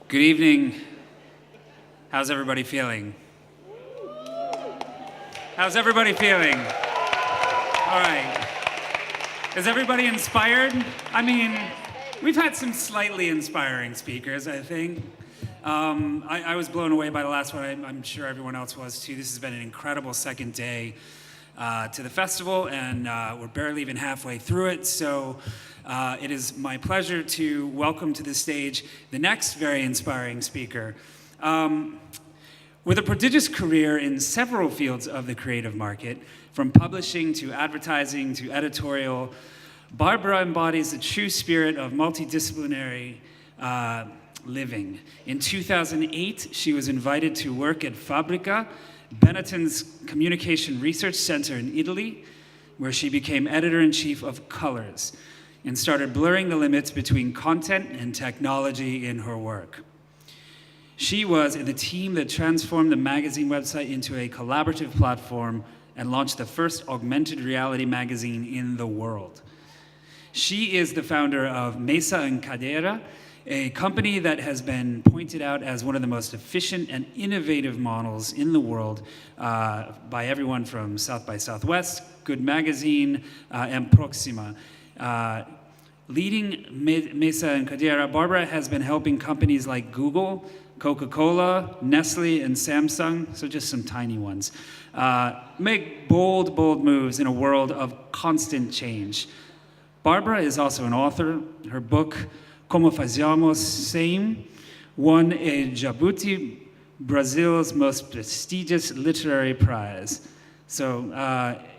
Good evening. How's everybody feeling? How's everybody feeling? All right. Is everybody inspired? I mean, we've had some slightly inspiring speakers, I think. I was blown away by the last one. I'm sure everyone else was too. This has been an incredible second day to the festival, and we're barely even halfway through it. So it is my pleasure to welcome to the stage the next very inspiring speaker. With a prodigious career in several fields of the creative market, from publishing to advertising to editorial, Barbara embodies the true spirit of multidisciplinary living. In 2008, she was invited to work at Fabrica, Benetton's communication research center in Italy, where she became editor-in-chief of Colors and started blurring the limits between content and technology in her work. She was in the team that transformed the magazine website into a collaborative platform and launched the first augmented reality magazine in the world. She is the founder of MESA and Cadeira, a company that has been pointed out as one of the most efficient and innovative models in the world by everyone from South by Southwest, Good Magazine, and Proxima. Leading MESA and Cadeira, Barbara has been helping companies like Google, Coca-Cola, Nestlé, and Samsung, so just some tiny ones, make bold moves in a world of constant change. Barbara is also an author. Her book, Como Fazíamos Sem, won a Jabuti, Brazil's most prestigious literary prize. So,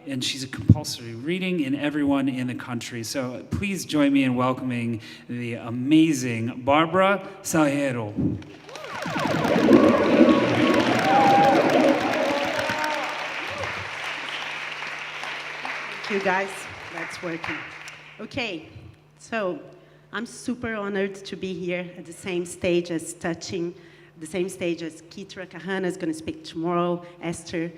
and she's a compulsory reading in everyone in the country. So please join me in welcoming the amazing Barbara Soalheiro. Thank you, guys. That's working. Okay, so I'm super honored to be here at the same stage as Kitra Kahana is going to speak tomorrow, Esther.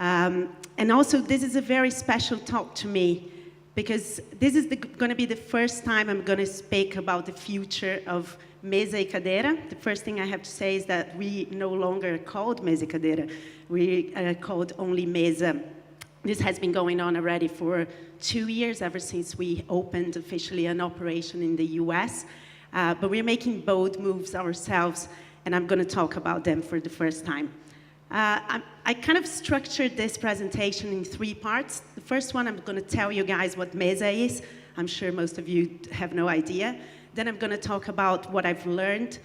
And also, this is a very special talk to me because this is going to be the first time I'm going to speak about the future of Mesa e Cadeira. The first thing I have to say is that we no longer are called Mesa e Cadeira. We are called only Mesa. This has been going on already for 2 years, ever since we opened officially an operation in the US. But we're making bold moves ourselves, and I'm going to talk about them for the first time. I kind of structured this presentation in 3 parts. The first one, I'm going to tell you guys what Mesa is. I'm sure most of you have no idea. Then I'm going to talk about what I've learned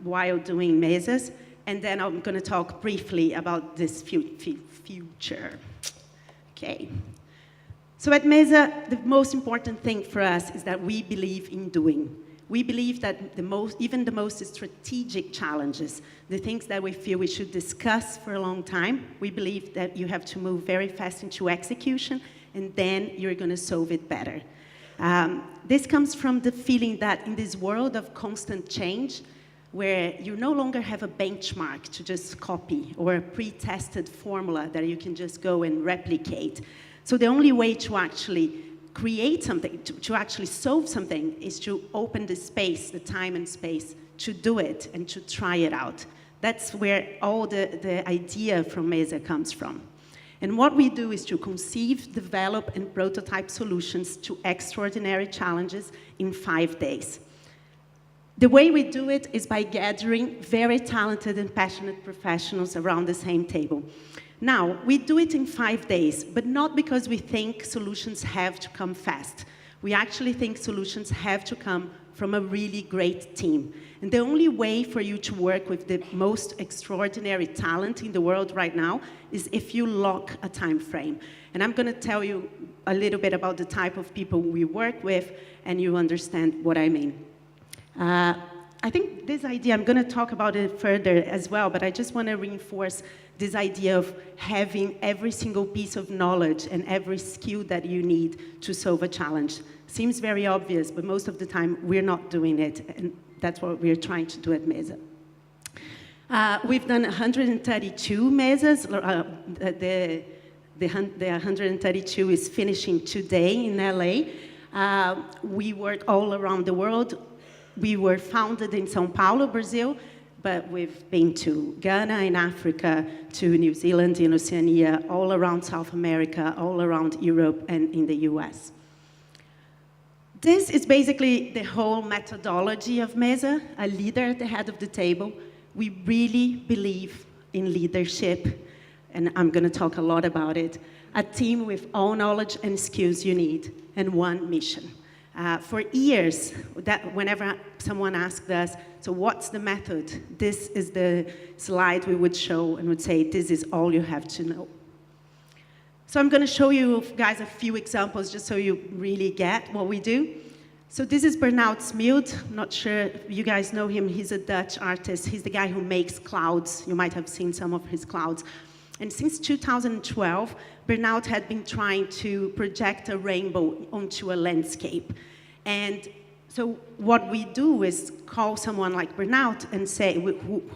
while doing Mesas. And then I'm going to talk briefly about this future. Okay. So at Mesa, the most important thing for us is that we believe in doing. We believe that even the most strategic challenges, the things that we feel we should discuss for a long time, we believe that you have to move very fast into execution, and then you're going to solve it better. This comes from the feeling that in this world of constant change, where you no longer have a benchmark to just copy or a pre-tested formula that you can just go and replicate. So the only way to actually create something, to actually solve something, is to open the space, the time and space, to do it and to try it out. That's where all the idea from Mesa comes from. And what we do is to conceive, develop, and prototype solutions to extraordinary challenges in 5 days. The way we do it is by gathering very talented and passionate professionals around the same table. Now, we do it in 5 days, but not because we think solutions have to come fast. We actually think solutions have to come from a really great team. And the only way for you to work with the most extraordinary talent in the world right now is if you lock a time frame. And I'm going to tell you a little bit about the type of people we work with, and you understand what I mean. I think this idea, I'm going to talk about it further as well, but I just want to reinforce this idea of having every single piece of knowledge and every skill that you need to solve a challenge. Seems very obvious, but most of the time we're not doing it, and that's what we're trying to do at Mesa. We've done 132 Mesas. The 132 is finishing today in LA. We work all around the world. We were founded in São Paulo, Brazil, but we've been to Ghana in Africa, to New Zealand in Oceania, all around South America, all around Europe, and in the US. This is basically the whole methodology of MESA, a leader at the head of the table. We really believe in leadership, and I'm going to talk a lot about it. A team with all knowledge and skills you need, and one mission. For years, whenever someone asked us, so what's the method? This is the slide we would show and would say, this is all you have to know. So I'm going to show you guys a few examples just so you really get what we do. So this is Bernard Smild. I'm not sure if you guys know him. He's a Dutch artist. He's the guy who makes clouds. You might have seen some of his clouds. And since 2012, Bernard had been trying to project a rainbow onto a landscape. And so what we do is call someone like Bernard and say,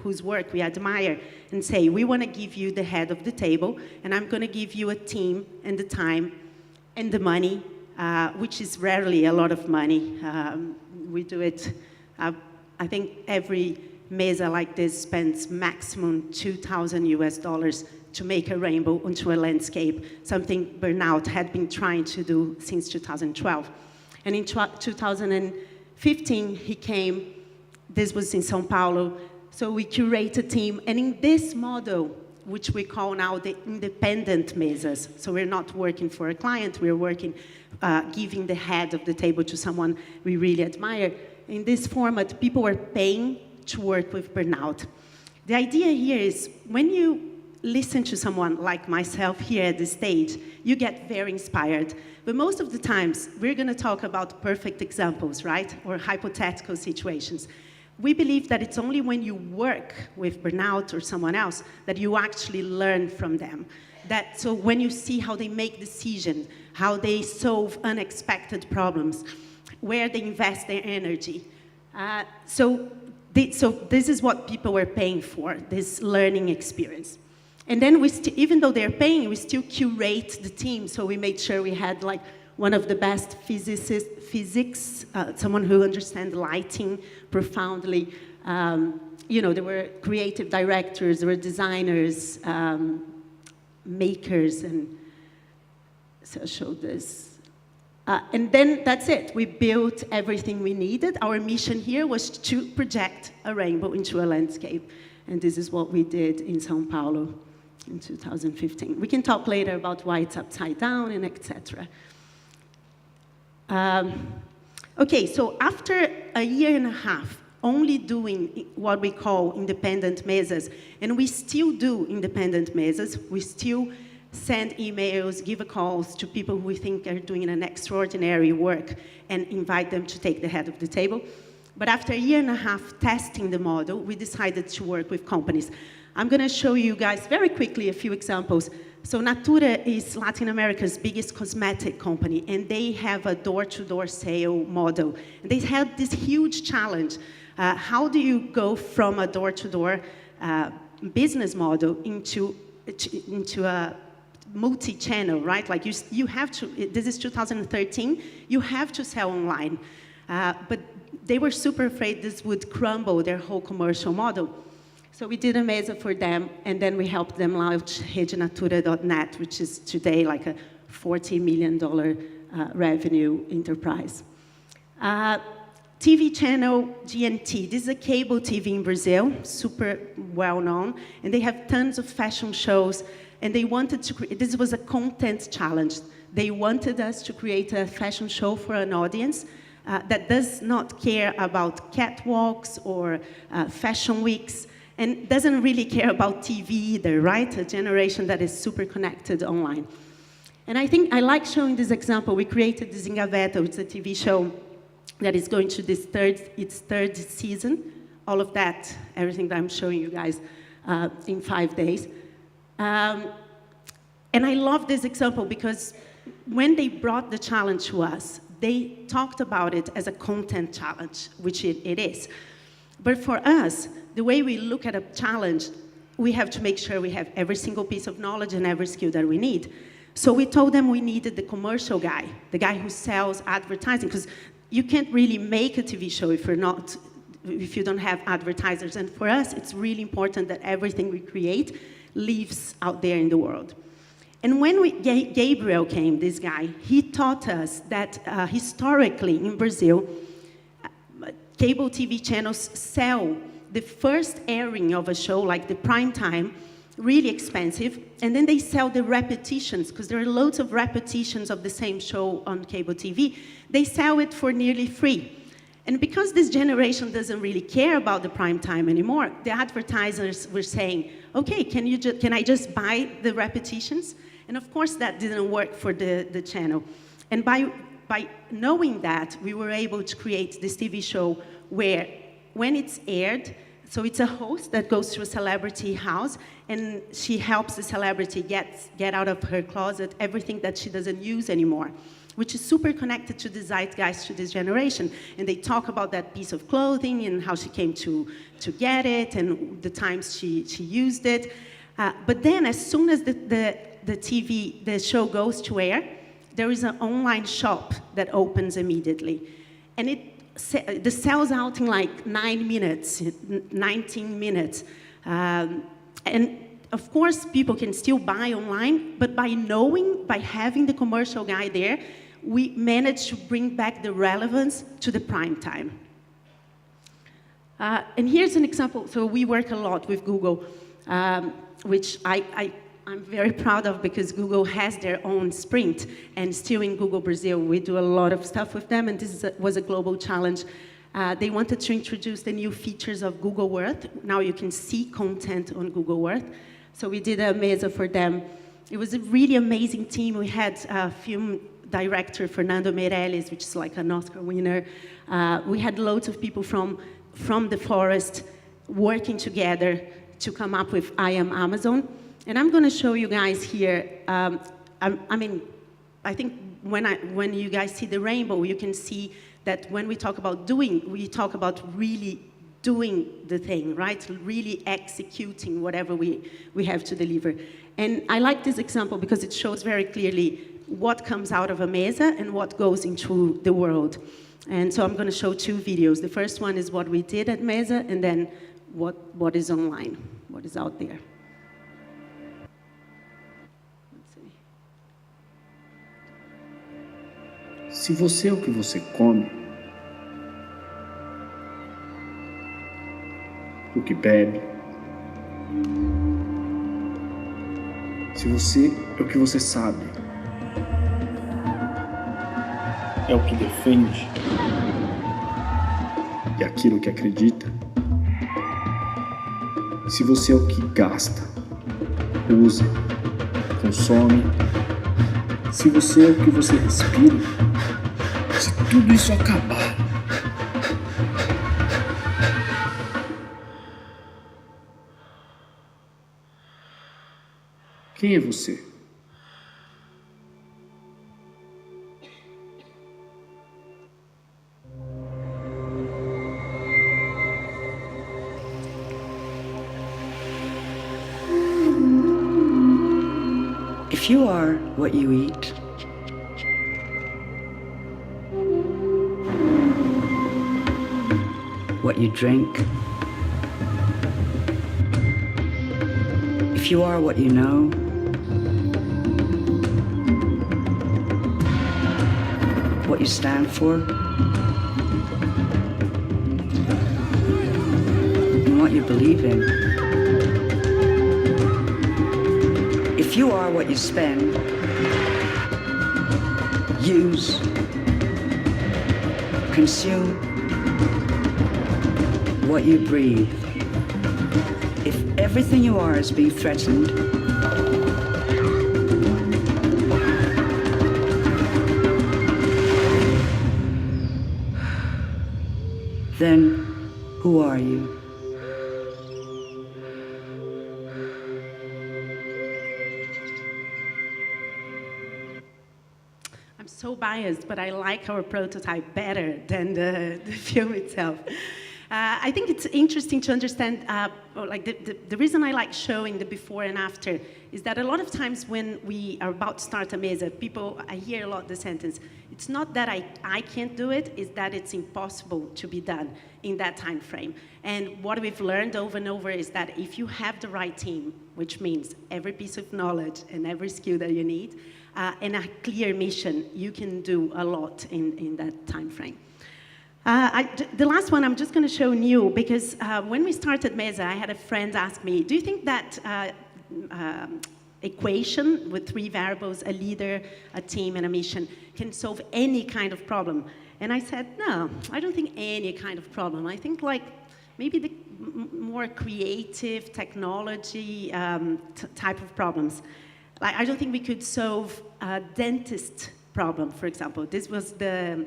whose work we admire, and say, we want to give you the head of the table, and I'm going to give you a team and the time and the money, which is rarely a lot of money. We do it, I think every MESA like this spends maximum $2,000 to make a rainbow onto a landscape, something Bernard had been trying to do since 2012. And in 2015, he came, this was in São Paulo, so we curate a team, and in this model, which we call now the independent MESAs, so we're not working for a client, we're working, giving the head of the table to someone we really admire. In this format, people were paying to work with Bernard. The idea here is, when you listen to someone like myself here at the stage, you get very inspired. But most of the times, we're going to talk about perfect examples, right? Or hypothetical situations. We believe that it's only when you work with Bernard or someone else that you actually learn from them. So when you see how they make decisions, how they solve unexpected problems, where they invest their energy. So this is what people were paying for, this learning experience. And then even though they're paying, we still curate the team. So we made sure we had like one of the best physics, someone who understands lighting profoundly. You know, there were creative directors, there were designers, makers, and so I'll show this. And then that's it. We built everything we needed. Our mission here was to project a rainbow into a landscape. And this is what we did in São Paulo in 2015. We can talk later about why it's upside down and etc. Okay, so after a year and a half, only doing what we call independent MESAs, and we still do independent MESAs, we still send emails, give calls to people who we think are doing an extraordinary work and invite them to take the head of the table. But after a year and a half testing the model, we decided to work with companies. I'm going to show you guys very quickly a few examples. So Natura is Latin America's biggest cosmetic company, and they have a door-to-door sale model. And they had this huge challenge. How do you go from a door-to-door business model into a multi-channel, right? Like you have to, this is 2013, you have to sell online. But they were super afraid this would crumble their whole commercial model. So we did a MESA for them, and then we helped them launch redenatura.net, which is today like a $40 million revenue enterprise. TV channel GNT. This is a cable TV in Brazil, super well known, and they have tons of fashion shows, and they wanted to create, this was a content challenge. They wanted us to create a fashion show for an audience that does not care about catwalks or fashion weeks, and doesn't really care about TV either, right? A generation that is super connected online. And I think I like showing this example. We created this in Gaveta, it's a TV show that is going to its third season. All of that, everything that I'm showing you guys in 5 days. And I love this example because when they brought the challenge to us, they talked about it as a content challenge, which it is. But for us, the way we look at a challenge, we have to make sure we have every single piece of knowledge and every skill that we need. So we told them we needed the commercial guy, the guy who sells advertising, because you can't really make a TV show if you don't have advertisers. And for us, it's really important that everything we create lives out there in the world. And when Gabriel came, this guy, he taught us that historically in Brazil, cable TV channels sell the first airing of a show, like the prime time, really expensive, and then they sell the repetitions, because there are loads of repetitions of the same show on cable TV. They sell it for nearly free. And because this generation doesn't really care about the prime time anymore, the advertisers were saying, okay, can I just buy the repetitions? And of course that didn't work for the channel. And by knowing that, we were able to create this TV show where when it's aired, so it's a host that goes to a celebrity house, and she helps the celebrity get out of her closet everything that she doesn't use anymore, which is super connected to the zeitgeist to this generation. And they talk about that piece of clothing and how she came to get it and the times she used it. But then as soon as the show goes to air, there is an online shop that opens immediately. And the sells out in like 9 minutes, 19 minutes. And of course, people can still buy online, but by having the commercial guy there, we managed to bring back the relevance to the prime time. And here's an example. So we work a lot with Google, which I'm very proud of, because Google has their own sprint, and still in Google Brazil, we do a lot of stuff with them, and this was a global challenge. They wanted to introduce the new features of Google Earth. Now you can see content on Google Earth. So we did a MESA for them. It was a really amazing team. We had film director Fernando Meirelles, which is like an Oscar winner. We had loads of people from the forest working together to come up with I Am Amazon. And I'm going to show you guys here. I mean, I think when you guys see the rainbow, you can see that when we talk about doing, we talk about really doing the thing, right? Really executing whatever we have to deliver. And I like this example because it shows very clearly what comes out of a MESA and what goes into the world. And so I'm going to show 2 videos. The first one is what we did at MESA, and then what is online, what is out there. Se você é o que você come, o que bebe, se você é o que você sabe, é o que defende e aquilo que acredita, se você é o que gasta, usa, consome, se você é o que você respira, se tudo isso acabar, quem é você? If you are what you eat, what you drink, if you are what you know, what you stand for, and what you believe in, if you are what you spend, use, consume, what you breathe, if everything you are is being threatened, then who are you? I'm so biased, but I like our prototype better than the film itself. I think it's interesting to understand, like the reason I like showing the before and after is that a lot of times when we are about to start a MESA, I hear a lot the sentence, it's not that I can't do it, it's that it's impossible to be done in that time frame. And what we've learned over and over is that if you have the right team, which means every piece of knowledge and every skill that you need, and a clear mission, you can do a lot in that time frame. The last one I'm just going to show Neil, because when we started MESA, I had a friend ask me, do you think that equation with 3 variables, a leader, a team, and a mission, can solve any kind of problem? And I said, no, I don't think any kind of problem. I think like maybe the more creative technology type of problems. Like, I don't think we could solve a dentist problem, for example. This was the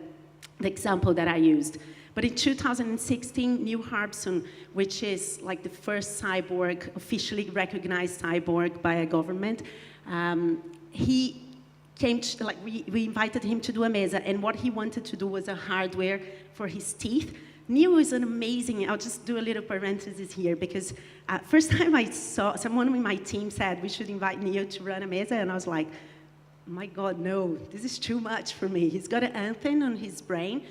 example that I used. But in 2016, Neil Harbisson, which is like the first cyborg, officially recognized cyborg by a government, he came to, like, we invited him to do a MESA, and what he wanted to do was a hardware for his teeth. Neil is an amazing, I'll just do a little parenthesis here, because first time I saw, someone in my team said we should invite Neil to run a MESA, and I was like, my God, no, this is too much for me. He's got an anthem on his brain.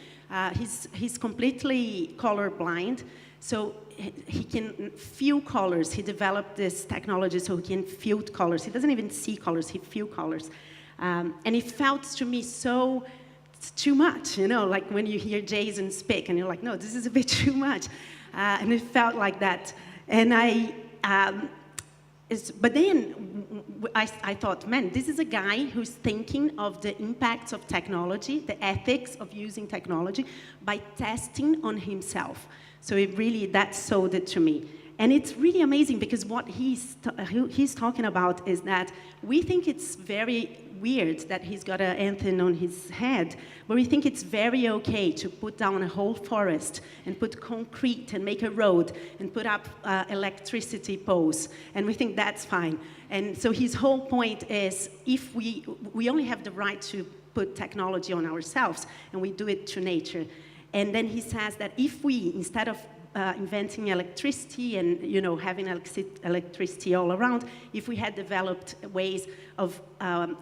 He's completely colorblind, so he can feel colors. He developed this technology so he can feel colors. He doesn't even see colors, he feels colors. And it felt to me so, it's too much, you know, like when you hear Jason speak and you're like, no, this is a bit too much. And it felt like that. And but then I thought, man, this is a guy who's thinking of the impacts of technology, the ethics of using technology, by testing on himself. So it really, that sold it to me. And it's really amazing because what he's talking about is that we think it's very weird that he's got an anthem on his head, but we think it's very okay to put down a whole forest and put concrete and make a road and put up electricity poles, and we think that's fine. And so his whole point is, if we only have the right to put technology on ourselves, and we do it to nature. And then he says that if we, instead of inventing electricity and, you know, having electricity all around, if we had developed ways of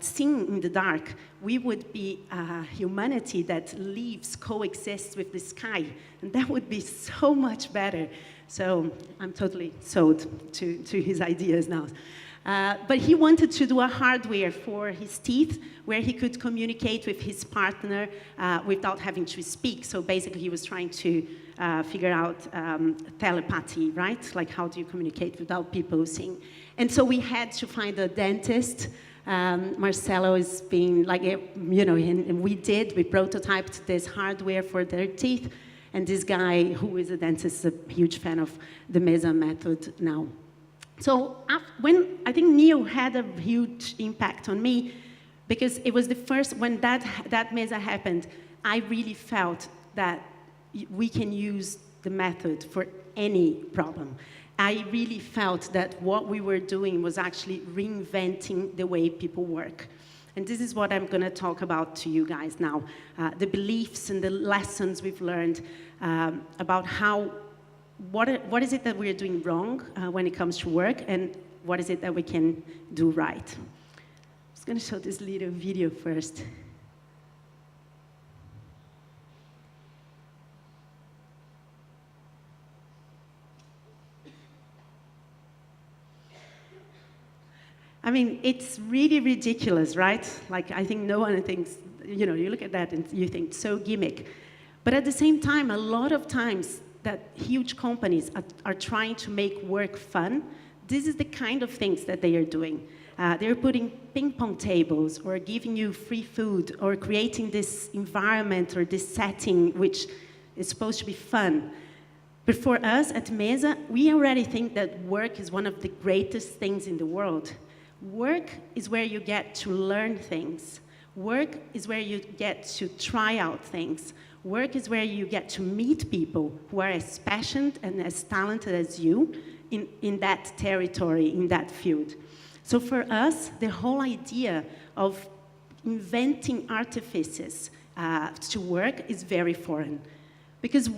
seeing in the dark, we would be humanity that lives, coexists with the sky, and that would be so much better. So I'm totally sold to his ideas now. But he wanted to do a hardware for his teeth where he could communicate with his partner without having to speak. So basically he was trying to figure out telepathy, right? Like, how do you communicate without people seeing? And so we had to find a dentist. Marcelo is being like, you know, and we prototyped this hardware for their teeth. And this guy, who is a dentist, is a huge fan of the Meza Method now. So when I think Neil had a huge impact on me, because it was the first, when that MESA happened, I really felt that we can use the method for any problem. I really felt that what we were doing was actually reinventing the way people work. And this is what I'm going to talk about to you guys now. The beliefs and the lessons we've learned about how what is it that we're doing wrong when it comes to work, and what is it that we can do right? I'm just going to show this little video first. I mean, it's really ridiculous, right? Like, I think no one thinks, you know, you look at that and you think, so gimmick. But at the same time, a lot of times, that huge companies are trying to make work fun. This is the kind of things that they are doing. They're putting ping pong tables, or giving you free food, or creating this environment or this setting which is supposed to be fun. But for us at MESA, we already think that work is one of the greatest things in the world. Work is where you get to learn things. Work is where you get to try out things. Work is where you get to meet people who are as passionate and as talented as you in that territory, in that field. So for us, the whole idea of inventing artifices to work is very foreign. Because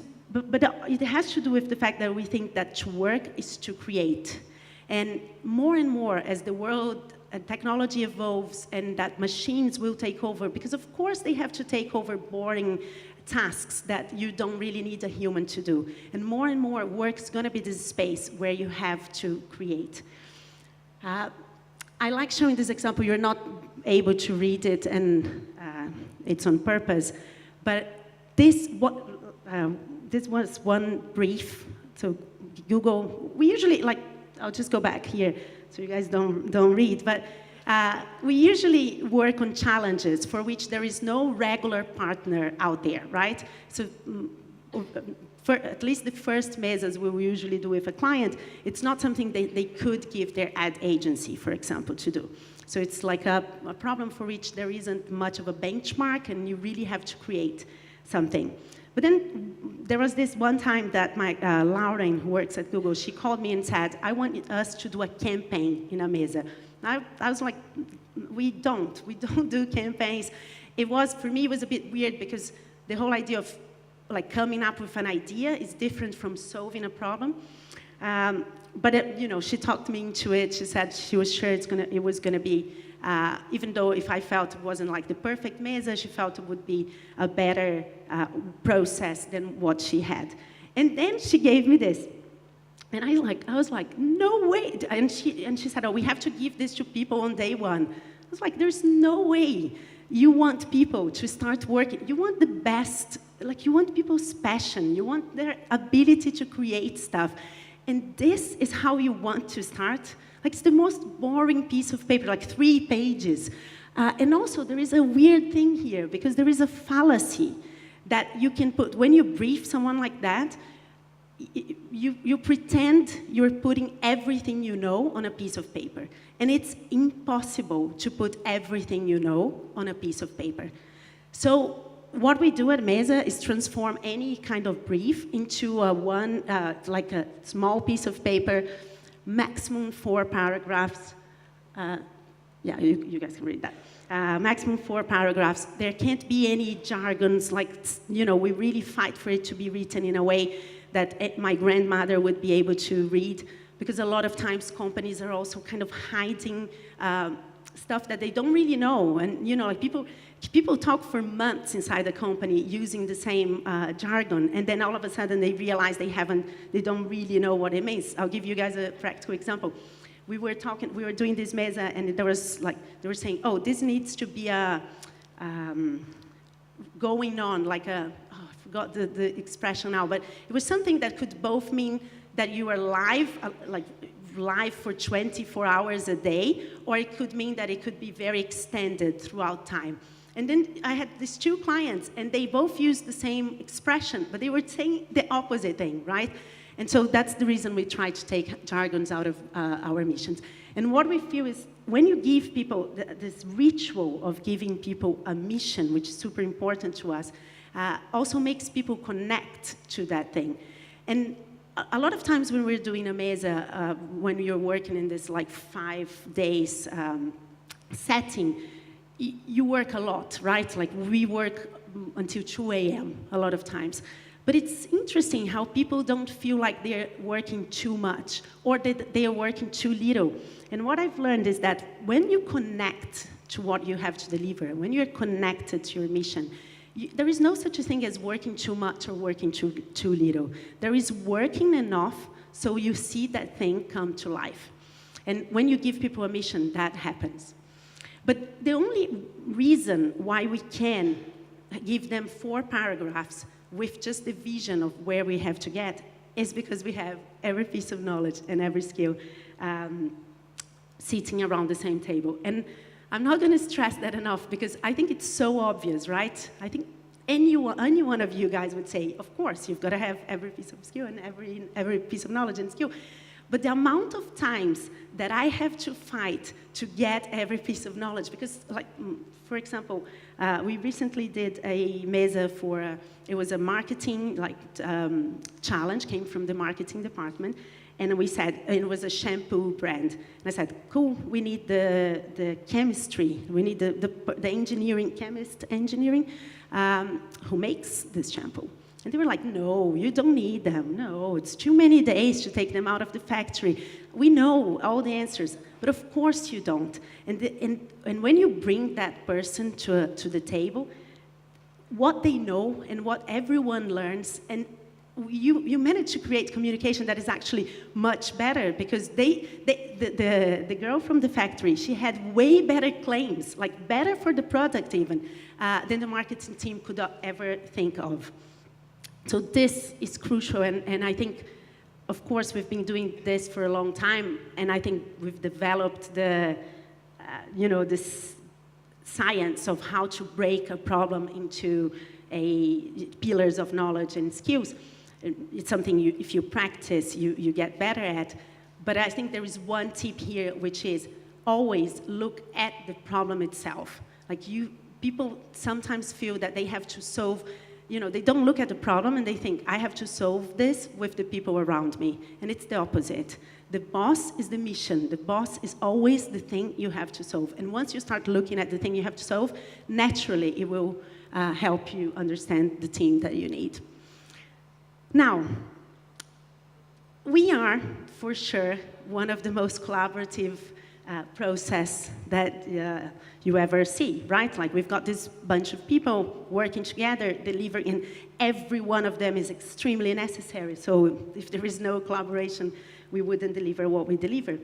but it has to do with the fact that we think that to work is to create. And more, as the world and technology evolves and that machines will take over, because of course they have to take over boring tasks that you don't really need a human to do. And more, work's gonna be this space where you have to create. I like showing this example. You're not able to read it, and it's on purpose. But this was one brief. So Google, we usually, like, I'll just go back here so you guys don't read. But we usually work on challenges for which there is no regular partner out there, right? So for at least the first MESAs we will usually do with a client, it's not something they could give their ad agency, for example, to do. So it's like a problem for which there isn't much of a benchmark, and you really have to create something. But then there was this one time that my Lauren, who works at Google, she called me and said, I want us to do a campaign in a MESA. I was like, we don't do campaigns. It was, for me, it was a bit weird because the whole idea of like coming up with an idea is different from solving a problem. But you know, she talked me into it. She said she was sure it was gonna be, even though if I felt it wasn't like the perfect MESA, she felt it would be a better process than what she had. And then she gave me this. And I was like, no way. And she said, oh, we have to give this to people on day one. I was like, there's no way. You want people to start working. You want the best. Like, you want people's passion. You want their ability to create stuff. And this is how you want to start. Like, it's the most boring piece of paper, like 3 pages. And also, there is a weird thing here, because there is a fallacy that you can put. When you brief someone like that, you pretend you're putting everything you know on a piece of paper. And it's impossible to put everything you know on a piece of paper. So what we do at MESA is transform any kind of brief into like a small piece of paper, maximum 4 paragraphs. Yeah, you guys can read that. Maximum 4 paragraphs. There can't be any jargons, like, you know, we really fight for it to be written in a way that my grandmother would be able to read, because a lot of times companies are also kind of hiding stuff that they don't really know. And, you know, like people talk for months inside the company using the same jargon, and then all of a sudden they realize they don't really know what it means. I'll give you guys a practical example. We were doing this MESA, and there was like, they were saying, oh, this needs to be a, going on, like a, oh, I forgot the expression now, but it was something that could both mean that you were live, like live for 24 hours a day, or it could mean that it could be very extended throughout time. And then I had these 2 clients, and they both used the same expression, but they were saying the opposite thing, right? And so that's the reason we try to take jargons out of our missions. And what we feel is when you give people this ritual of giving people a mission, which is super important to us, also makes people connect to that thing. And a lot of times when we're doing a MESA, when you're working in this like 5 days setting, you work a lot, right? Like we work until 2 a.m. a lot of times. But it's interesting how people don't feel like they're working too much or that they are working too little. And what I've learned is that when you connect to what you have to deliver, when you're connected to your mission, there is no such a thing as working too much or working too little. There is working enough so you see that thing come to life. And when you give people a mission, that happens. But the only reason why we can give them 4 paragraphs with just the vision of where we have to get is because we have every piece of knowledge and every skill sitting around the same table. And I'm not going to stress that enough because I think it's so obvious, right? I think any one of you guys would say, of course, you've got to have every piece of skill and every piece of knowledge and skill. But the amount of times that I have to fight to get every piece of knowledge, because, like, for example, we recently did a MESA for, it was a marketing challenge, came from the marketing department, and we said, it was a shampoo brand. And I said, cool, we need the chemistry, we need the engineering, chemist engineering, who makes this shampoo. And they were like, no, you don't need them. No, it's too many days to take them out of the factory. We know all the answers, but of course you don't. And when you bring that person to the table, what they know and what everyone learns, and you manage to create communication that is actually much better, because the girl from the factory, she had way better claims, like better for the product even, than the marketing team could ever think of. So this is crucial, and I think, of course, we've been doing this for a long time, and I think we've developed this science of how to break a problem into pillars of knowledge and skills. It's something if you practice, you get better at. But I think there is one tip here, which is always look at the problem itself. Like people sometimes feel that they have to solve, they don't look at the problem and they think, I have to solve this with the people around me. And it's the opposite. The boss is the mission. The boss is always the thing you have to solve. And once you start looking at the thing you have to solve, naturally it will help you understand the team that you need. Now, we are, for sure, one of the most collaborative process that you ever see, right? Like, we've got this bunch of people working together, delivering, and every one of them is extremely necessary. So if there is no collaboration, we wouldn't deliver what we deliver.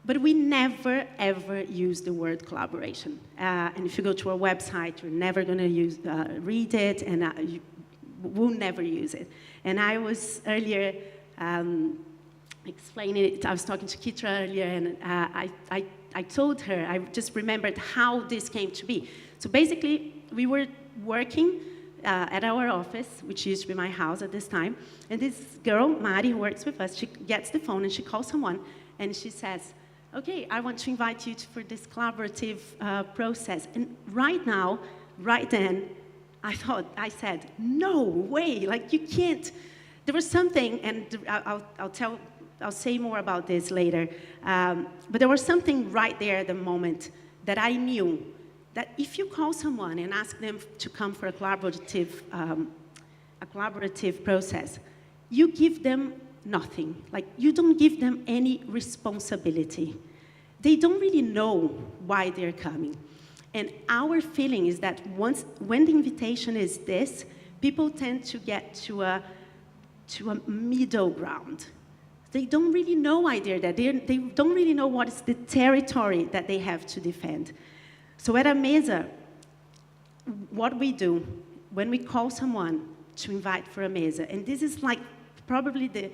But we never, ever use the word collaboration. And if you go to our website, you're never going to read it, and we'll never use it. And I was earlier explaining it. I was talking to Kitra earlier, and I told her, I just remembered how this came to be. So basically, we were working at our office, which used to be my house at this time, and this girl, Mari, who works with us, she gets the phone and she calls someone, and she says, okay, I want to invite you for this collaborative process. And right now, right then, I said, no way, like you can't. There was something, and I'll say more about this later, but there was something right there at the moment that I knew that if you call someone and ask them to come for a collaborative process, you give them nothing. Like, you don't give them any responsibility. They don't really know why they're coming. And our feeling is that when the invitation is this, people tend to get to a middle ground. They don't really know why they're there. They don't really know what is the territory that they have to defend. So at a Meza, what we do when we call someone to invite for a Meza, and this is like probably the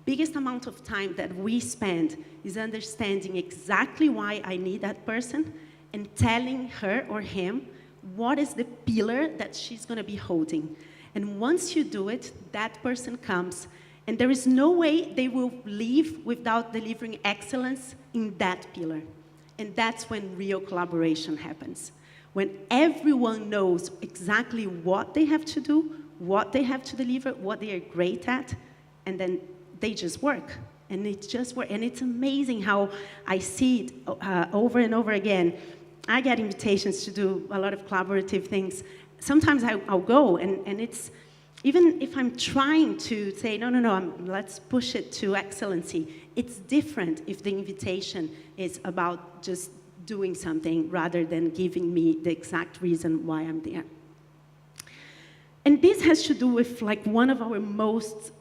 biggest amount of time that we spend, is understanding exactly why I need that person and telling her or him what is the pillar that she's going to be holding. And once you do it, that person comes, and there is no way they will leave without delivering excellence in that pillar. And that's when real collaboration happens. When everyone knows exactly what they have to do, what they have to deliver, what they are great at, and then they just work. And it just works. And it's amazing how I see it over and over again. I get invitations to do a lot of collaborative things. Sometimes I'll go, and it's, even if I'm trying to say, no, let's push it to excellency, it's different if the invitation is about just doing something rather than giving me the exact reason why I'm there. And this has to do with like one of our most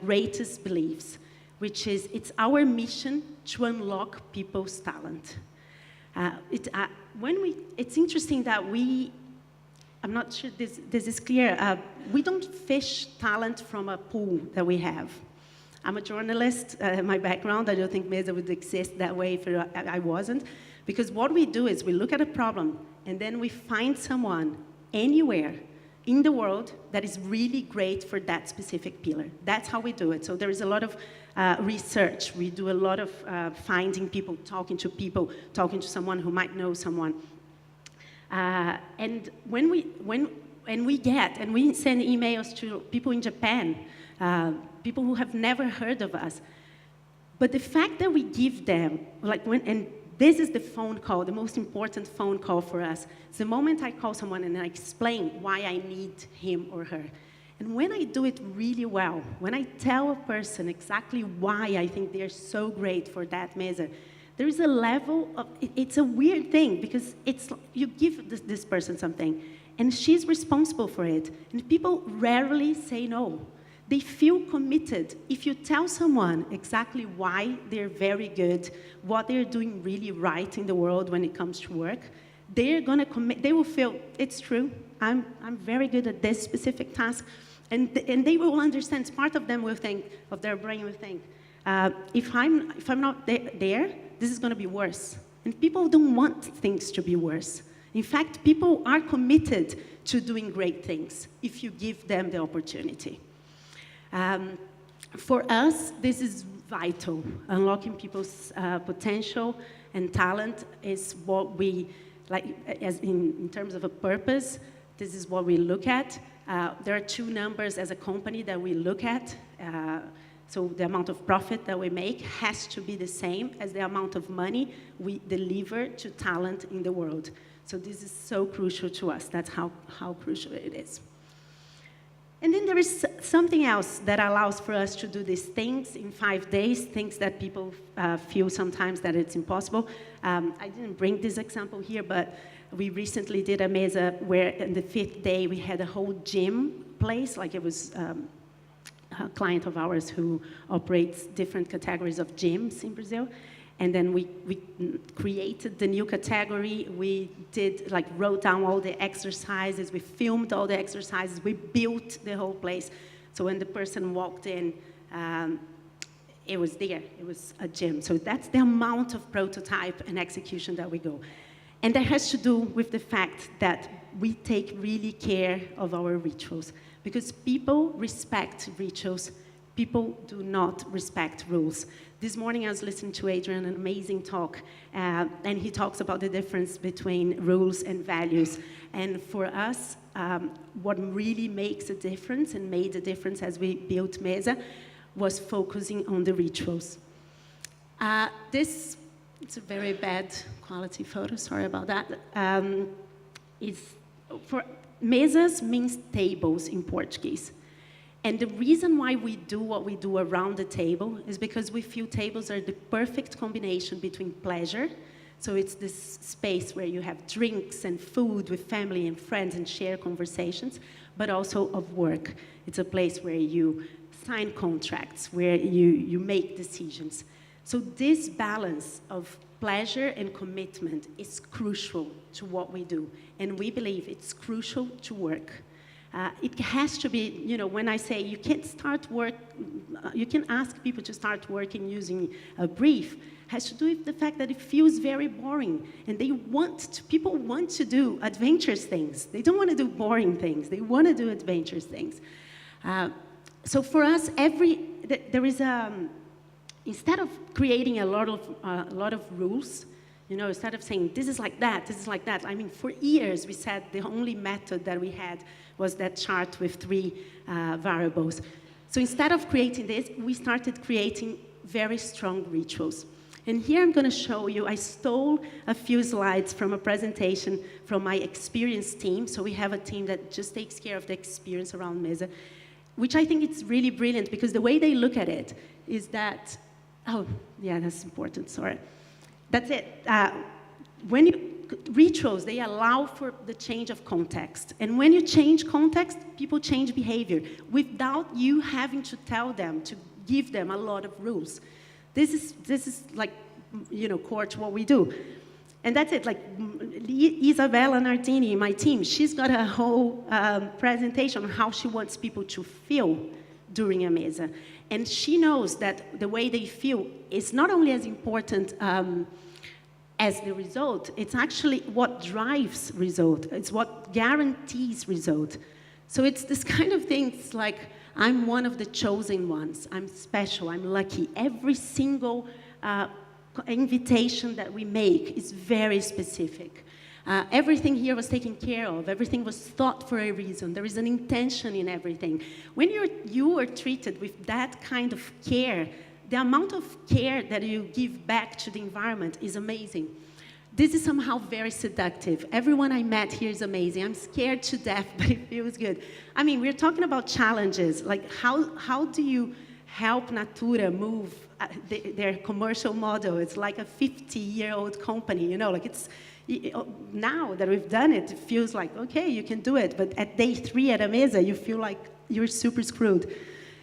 greatest beliefs, which is it's our mission to unlock people's talent. It's interesting that I'm not sure this is clear, we don't fish talent from a pool that we have. I'm a journalist, my background, I don't think Meza would exist that way if I wasn't, because what we do is we look at a problem, and then we find someone anywhere in the world that is really great for that specific pillar. That's how we do it. So there is a lot of research. We do a lot of finding people, talking to someone who might know someone. And when we send emails to people in Japan, people who have never heard of us, but the fact that we give them, and this is the phone call, the most important phone call for us. It's the moment I call someone and I explain why I need him or her. And when I do it really well, when I tell a person exactly why I think they're so great for that Meza, there is a level of, it's a weird thing because it's, you give this person something and she's responsible for it. And people rarely say no. They feel committed. If you tell someone exactly why they're very good, what they're doing really right in the world when it comes to work, they're gonna commit, they will feel, it's true, I'm very good at this specific task, and they will understand. Part of them will think, of their brain will think, if I'm not there, this is gonna be worse. And people don't want things to be worse. In fact, people are committed to doing great things if you give them the opportunity. For us, this is vital. Unlocking people's potential and talent is what we, like, as in terms of a purpose, this is what we look at. There are two numbers as a company that we look at. So the amount of profit that we make has to be the same as the amount of money we deliver to talent in the world. So this is so crucial to us. That's how crucial it is. And then there is something else that allows for us to do these things in 5 days, things that people feel sometimes that it's impossible. I didn't bring this example here, but we recently did a mesa where in the 5th day we had a whole gym place, like it was a client of ours who operates different categories of gyms in Brazil. And then we created the new category. We did, like, wrote down all the exercises. We filmed all the exercises. We built the whole place. So when the person walked in, it was there. It was a gym. So that's the amount of prototype and execution that we go. And that has to do with the fact that we take really care of our rituals. Because people respect rituals. People do not respect rules. This morning I was listening to Adrian, an amazing talk, and he talks about the difference between rules and values. And for us, what really makes a difference and made a difference as we built Meza was focusing on the rituals. This, it's a very bad quality photo, sorry about that. For mesas means tables in Portuguese. And the reason why we do what we do around the table is because we feel tables are the perfect combination between pleasure, so it's this space where you have drinks and food with family and friends and share conversations, but also of work. It's a place where you sign contracts, where you make decisions. So this balance of pleasure and commitment is crucial to what we do, and we believe it's crucial to work. It has to be, you know, when I say you can't start work, you can ask people to start working using a brief, has to do with the fact that it feels very boring. And people want to do adventurous things. They don't want to do boring things. They want to do adventurous things. So for us, there is instead of creating a lot of rules, you know, instead of saying, this is like that, this is like that. I mean, for years, we said the only method that we had was that chart with 3 variables. So instead of creating this, we started creating very strong rituals. And here I'm going to show you, I stole a few slides from a presentation from my experience team. So we have a team that just takes care of the experience around Meza, which I think it's really brilliant because the way they look at it is that, oh, yeah, that's important, sorry. That's it. Rituals, they allow for the change of context. And when you change context, people change behavior without you having to tell them, to give them a lot of rules. This is like, you know, core to what we do. And that's it. Like Isabella Nardini, my team, she's got a whole presentation on how she wants people to feel during a mesa. And she knows that the way they feel is not only as important as the result, it's actually what drives result. It's what guarantees result. So it's this kind of thing, it's like, I'm one of the chosen ones. I'm special, I'm lucky. Every single invitation that we make is very specific. Everything here was taken care of. Everything was thought for a reason. There is an intention in everything. When you are treated with that kind of care, the amount of care that you give back to the environment is amazing. This is somehow very seductive. Everyone I met here is amazing. I'm scared to death, but it feels good. I mean, we're talking about challenges, like how do you help Natura move their commercial model? It's like a 50-year-old company, you know, like it's, now that we've done it, it feels like, okay, you can do it, but at day 3 at a MESA, you feel like you're super screwed.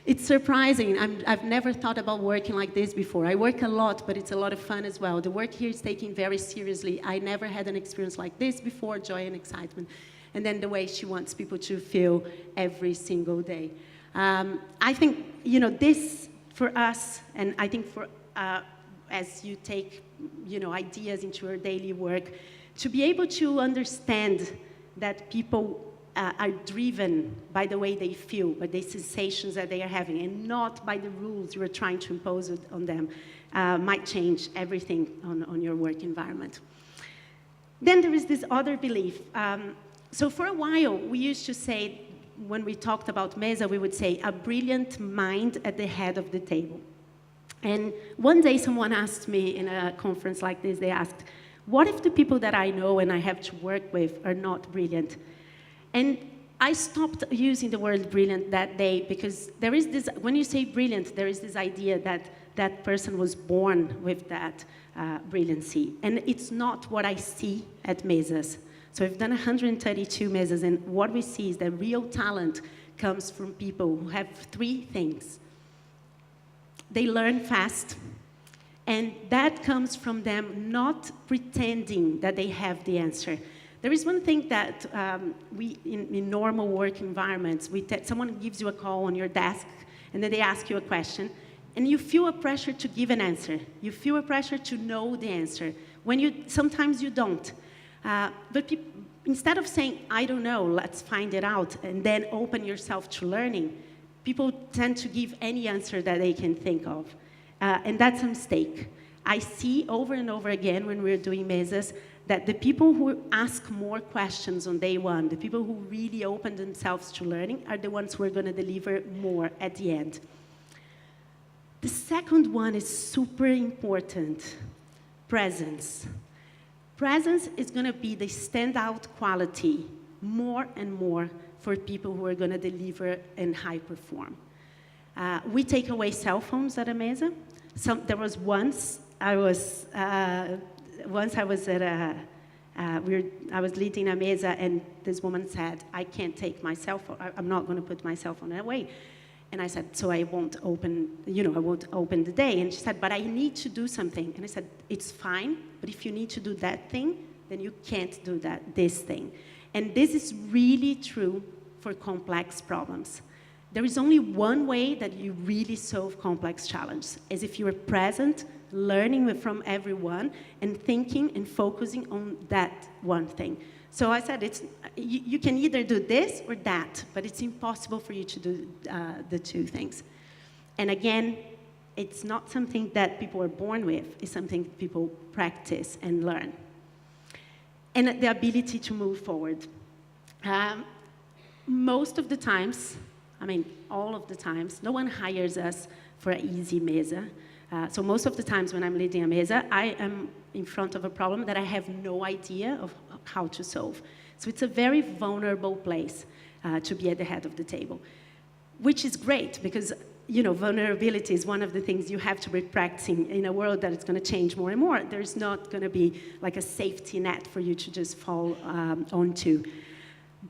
It's surprising. I've never thought about working like this before. I work a lot, but it's a lot of fun as well. The work here is taken very seriously. I never had an experience like this before, joy and excitement. And then the way she wants people to feel every single day. I think, you know, this for us, and I think for, as you take, you know, ideas into your daily work, to be able to understand that people are driven by the way they feel, by the sensations that they are having, and not by the rules you are trying to impose on them, might change everything on your work environment. Then there is this other belief. So for a while, we used to say, when we talked about MESA, we would say, a brilliant mind at the head of the table. And one day someone asked me in a conference like this, they asked, what if the people that I know and I have to work with are not brilliant? And I stopped using the word brilliant that day because there is this, when you say brilliant, there is this idea that that person was born with that brilliancy. And it's not what I see at MESAs. So we've done 132 MESAs, and what we see is that real talent comes from people who have 3 things. They learn fast, and that comes from them not pretending that they have the answer. There is one thing that we, in normal work environments, someone gives you a call on your desk, and then they ask you a question, and you feel a pressure to give an answer. You feel a pressure to know the answer. Sometimes you don't. But instead of saying, I don't know, let's find it out, and then open yourself to learning, people tend to give any answer that they can think of. And that's a mistake. I see over and over again when we're doing MESAs that the people who ask more questions on day 1, the people who really open themselves to learning, are the ones who are going to deliver more at the end. The second one is super important, presence. Presence is going to be the standout quality more and more for people who are going to deliver and high perform. We take away cell phones at a MESA. There was once I was leading a MESA, and this woman said, I can't take my cell phone, I'm not going to put my cell phone away. And I said, so I won't open, I won't open the day. And she said, but I need to do something. And I said, it's fine, but if you need to do that thing, then you can't do this thing. And this is really true for complex problems. There is only one way that you really solve complex challenges, is if you are present, learning from everyone, and thinking and focusing on that one thing. So I said, you can either do this or that, but it's impossible for you to do the 2 things. And again, it's not something that people are born with, it's something people practice and learn. And the ability to move forward. Most of the times, I mean, all of the times, no one hires us for an easy MESA. So most of the times when I'm leading a MESA, I am in front of a problem that I have no idea of how to solve. So it's a very vulnerable place to be at the head of the table, which is great because, vulnerability is one of the things you have to be practicing in a world that is going to change more and more. There's not going to be like a safety net for you to just fall onto.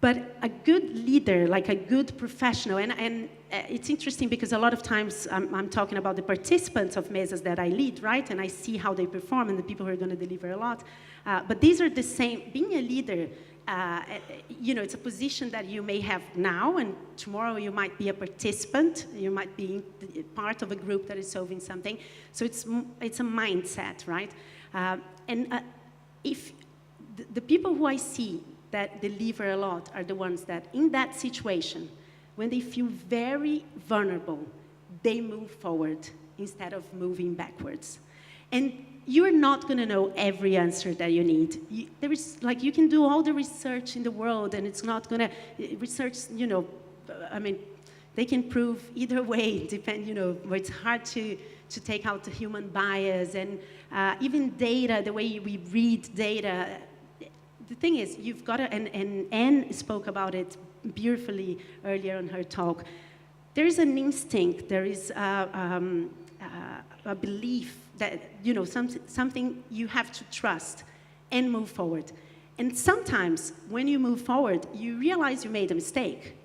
But a good leader, like a good professional, and it's interesting because a lot of times I'm talking about the participants of MESAs that I lead, right? And I see how they perform and the people who are going to deliver a lot. But these are the same. Being a leader, it's a position that you may have now, and tomorrow you might be a participant. You might be part of a group that is solving something. So it's a mindset, right? If the people who I see that deliver a lot are the ones that, in that situation, when they feel very vulnerable, they move forward instead of moving backwards. And you're not going to know every answer that you need. You can do all the research in the world, and it's not going to, research, they can prove either way, it's hard to to take out the human bias and even data, the way we read data. The thing is, you've got to, and Anne spoke about it beautifully earlier in her talk. There is an instinct, there is a belief that, you know, something you have to trust and move forward. And sometimes when you move forward, you realize you made a mistake.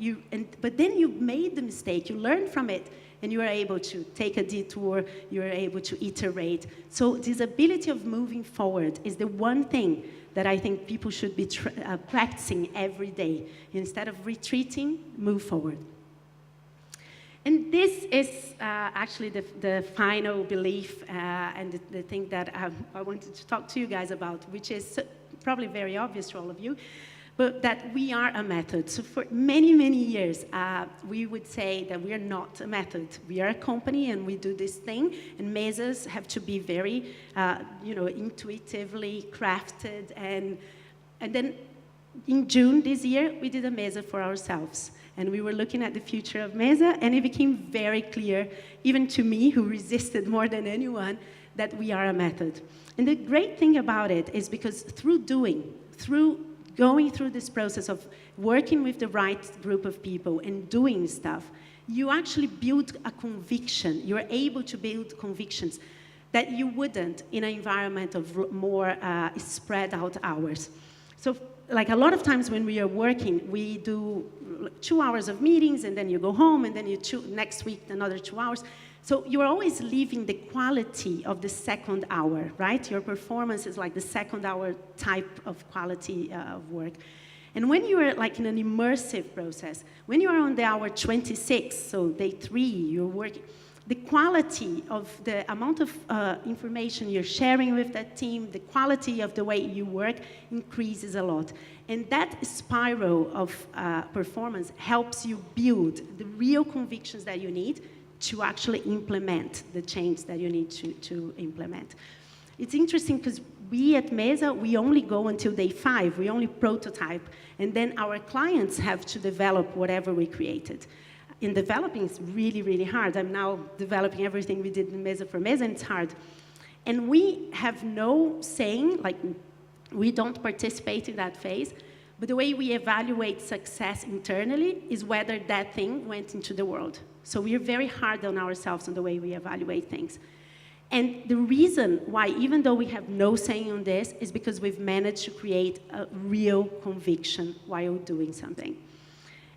But then you made the mistake, you learn from it, and you are able to take a detour, you are able to iterate. So this ability of moving forward is the one thing that I think people should be practicing every day. Instead of retreating, move forward. And this is actually the final belief and the thing that I wanted to talk to you guys about, which is probably very obvious to all of you, but that we are a method. So for many, many years, we would say that we are not a method. We are a company and we do this thing, and MESAs have to be very, intuitively crafted. And then in June this year, we did a MESA for ourselves. And we were looking at the future of MESA, and it became very clear, even to me, who resisted more than anyone, that we are a method. And the great thing about it is because through going through this process of working with the right group of people and doing stuff, you actually build a conviction. You're able to build convictions that you wouldn't in an environment of more spread out hours. So, like a lot of times when we are working, we do 2 hours of meetings, and then you go home, and then next week another 2 hours. So you're always leaving the quality of the second hour, right? Your performance is like the second hour type of quality of work. And when you are like in an immersive process, when you are on the hour 26, so day 3, you're working, the quality of the amount of information you're sharing with that team, the quality of the way you work increases a lot. And that spiral of performance helps you build the real convictions that you need to actually implement the change that you need to implement. It's interesting because we at MESA, we only go until day 5, we only prototype, and then our clients have to develop whatever we created. In developing, it's really, really hard. I'm now developing everything we did in MESA for MESA, and it's hard. And we have no saying, like, we don't participate in that phase, but the way we evaluate success internally is whether that thing went into the world. So we're very hard on ourselves on the way we evaluate things. And the reason why, even though we have no saying on this, is because we've managed to create a real conviction while doing something.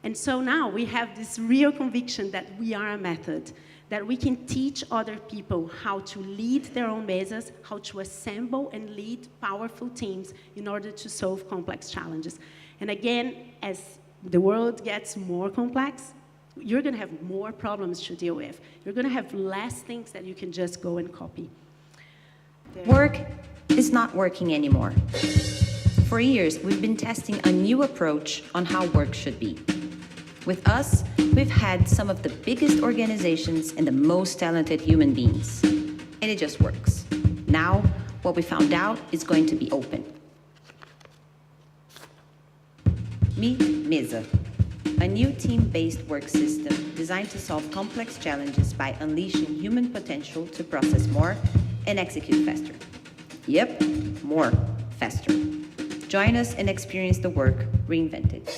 And so now we have this real conviction that we are a method, that we can teach other people how to lead their own MESAs, how to assemble and lead powerful teams in order to solve complex challenges. And again, as the world gets more complex, you're going to have more problems to deal with. You're going to have less things that you can just go and copy. Work is not working anymore. For years, we've been testing a new approach on how work should be. With us, we've had some of the biggest organizations and the most talented human beings. And it just works. Now, what we found out is going to be open. Meet MESA, a new team-based work system designed to solve complex challenges by unleashing human potential to process more and execute faster. Yep, more faster. Join us and experience the work Reinvented.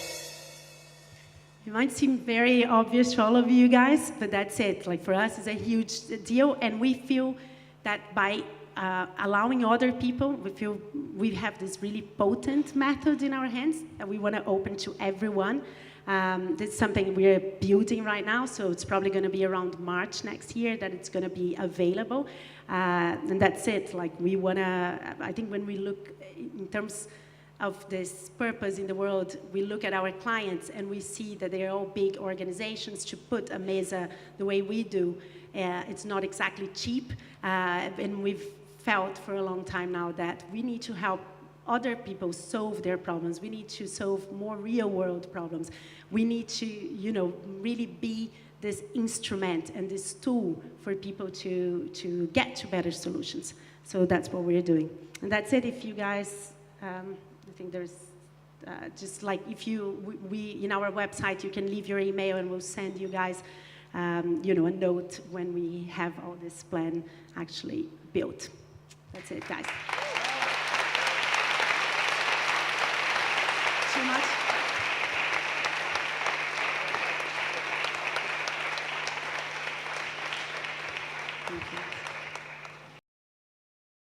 It might seem very obvious to all of you guys, but that's it. Like for us, it's a huge deal, and we feel that by allowing other people, we feel we have this really potent method in our hands that we want to open to everyone. This is something we're building right now, so it's probably going to be around March next year that it's going to be available. And that's it. Like we want to, I think when we look in terms of this purpose in the world, we look at our clients and we see that they're all big organizations. To put a MESA the way we do, it's not exactly cheap. And we've felt for a long time now that we need to help other people solve their problems. We need to solve more real-world problems. We need to, really be this instrument and this tool for people to get to better solutions. So that's what we're doing. And that's it. If you guys, I think there's just like if you, we in our website, you can leave your email and we'll send you guys you know, a note when we have all this plan actually built. That's it, guys. Too much?